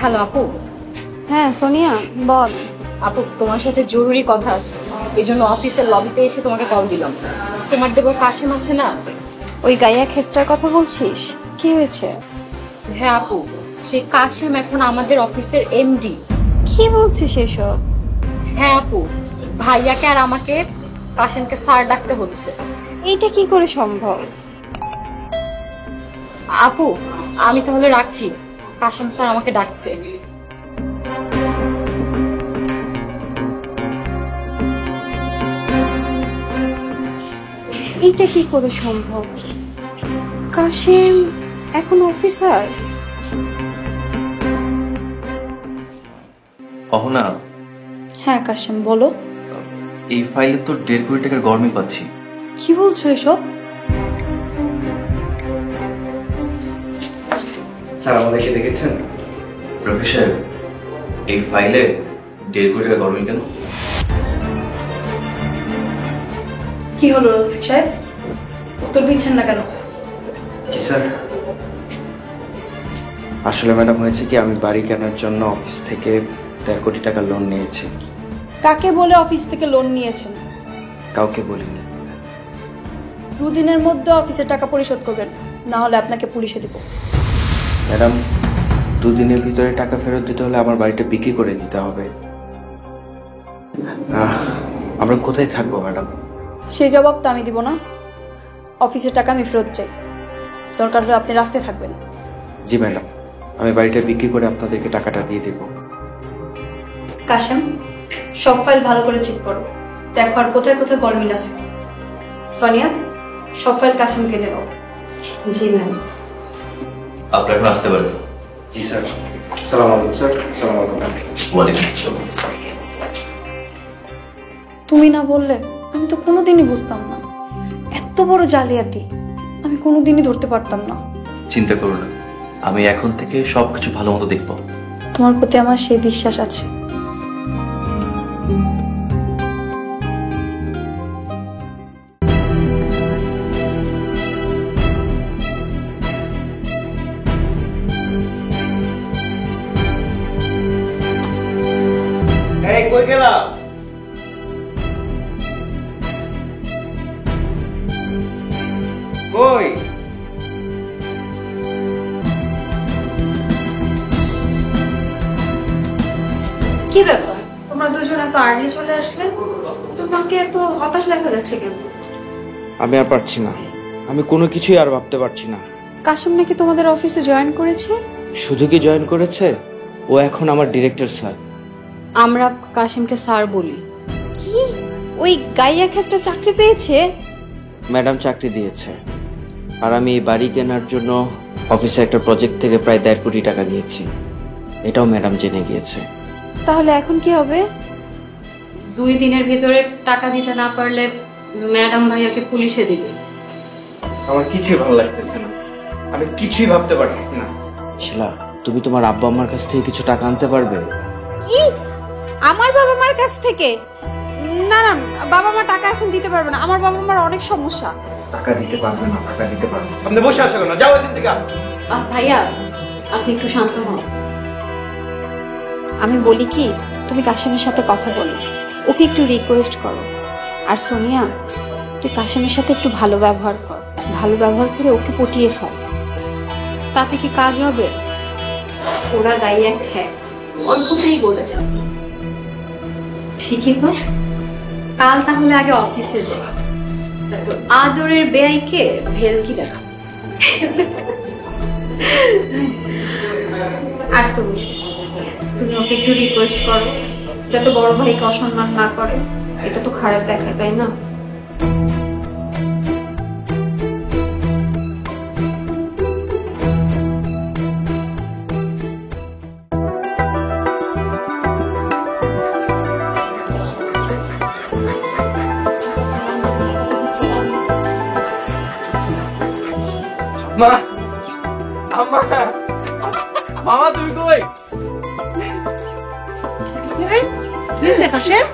Hello আপু। হ্যাঁ সোনিয়া বল। আপু তোমার সাথে জরুরি কথা আছে, এই জন্য অফিসের লবিতে এসে তোমাকে কল দিলাম। তোমার দেবর কাশেম আছে না? ওই গাইয়া ক্ষেত্রের কথা বলছিস? কি হয়েছে? হ্যাঁ আপু, সেই কাশেম এখন আমাদের অফিসের এমডি। কি বলছিস এসব? হ্যাঁ আপু, ভাইয়াকে আর আমাকে কাশেমকে স্যার ডাকতে হচ্ছে। এইটা কি করে সম্ভব? আপু আমি তাহলে রাখছি, কাশেম স্যার আমাকে ডাকছে। এইটা কি করে সম্ভব? কাশেম এখন অফিসার? অহনা, হ্যাঁ কাশেম বলো। এই ফাইলে তো 1.5 কোটি টাকার গরমিল পাচ্ছি। কি বলছো এসব? স্যার আমাদেরকে দেখেছেন? প্রফেসর, এই ফাইলে 1.5 কোটি টাকার গরমিল কেন? কি হলো রফিক সাহেব, উত্তর দিচ্ছেন না কেন? জি স্যার, আসলে ম্যাডাম হয়েছে কি, আমি বাড়ি কেনার জন্য অফিস থেকে 1.5 কোটি টাকা লোন নিয়েছি। কাকে বলে অফিস থেকে লোন নিয়েছেন? কাউকে বলিনি। 2 দিনের মধ্যে অফিসের টাকা পরিশোধ করবেন, না হলে আপনাকে পুলিশে দিব। ম্যাডাম 2 দিনের ভিতরে টাকা ফেরত দিতে হলে আমার বাড়িটা বিক্রি করে দিতে হবে। আমরা কোথায় থাকবো ম্যাডাম? সেই জবাবটা আমি দিব না। অফিসের টাকা আমি ফেরত চাই, দরকার হলে আপনি রাস্তায় থাকবেন। জি ম্যাডাম, আমি বাড়িটা বিক্রি করে আপনাদেরকে টাকাটা দিয়ে দেব। কাশেম, সব ফাইল ভালো করে চেক করো, দেখো আর কোথায় কোথায় গরমিল আছে। সোনিয়া, সব ফাইল কাশেমকে দেবো। জি ম্যাম। আপনি এখন আসতে পারেন। জি স্যার। সালাম আলাইকুম স্যার। সালাম আলাইকুম। ওয়ালাইকুম আসসালাম। তুমি না বললে আমি তো কোনোদিনই বুঝতাম না, এত বড় জালিয়াতি আমি কোনোদিনই ধরতে পারতাম না। চিন্তা করো না, আমি এখন থেকে সবকিছু ভালো মতো দেখবো। তোমার প্রতি আমার সেই বিশ্বাস আছে। এই কই গেলা? কই? কি ব্যাপার, তোমরা দুজন এত আর্লি চলে আসলে? তোমাকে এত হতাশ দেখা যাচ্ছে কেন? আমি আর পারছি না, আমি কোনো কিছুই আর ভাবতে পারছি না। কাশেম নাকি তোমাদের অফিসে জয়েন করেছে? শুধু কি জয়েন করেছে, ও এখন আমার ডিরেক্টর স্যার। আমরা কাশেমকে স্যার বলি। কি, ওই গাইয়া ক্ষেত্রে চাকরি পেয়েছে? ম্যাডাম চাকরি দিয়েছে, আর আমি এই বাড়ি কেনার জন্য অফিসে একটা প্রজেক্ট থেকে প্রায় 1.5 কোটি টাকা নিয়েছি, এটাও ম্যাডাম জেনে গিয়েছে। তাহলে এখন কি হবে? 2 দিনের ভিতরে টাকা দিতে না পারলে ম্যাডাম ভাইয়াকে পুলিশে দিবে। আমার কিছুই ভালো লাগতেছে না, আমি কিছুই ভাবতে পারতেছি না। শিলা, তুমি তোমার আব্বা আম্মার কাছ থেকে কিছু টাকা আনতে পারবে? কি, আমার বাবা মার কাছ থেকে? না না, বাবা মা টাকা এখন দিতে পারবে না, আমার বাবা মার অনেক সমস্যা। টাকা দিতে পারবে না? টাকা দিতে পারবে না? আপনি বসে আসো কেন, যাও এখান থেকে। ভাইয়া আপনি একটু শান্ত হন। আমি বলি কি, তুমি কাশেমের সাথে কথা বলো, ওকে একটু রিকোয়েস্ট করো। আর সোনিয়া, তুই কাশেমের সাথে একটু ভালো ব্যবহার কর, ভালো ব্যবহার করে ওকে পটিয়ে ফেল। তাতে কি কাজ হবে? ওরা গাইয়া খ্যাক, অল্পতেই বলে যাবে। ঠিকই তো, কাল তাহলে আগে অফিসে যাই, তারপর আদরের বেয়াইকে ভেলকি দেখা। আর তুমি ওকে একটু রিকোয়েস্ট করো যাতে বড় ভাইকে অসম্মান না করে, এটা তো খারাপ দেখায়, তাই না? মা, আম্মা, মামা তুমি কই? কাশেম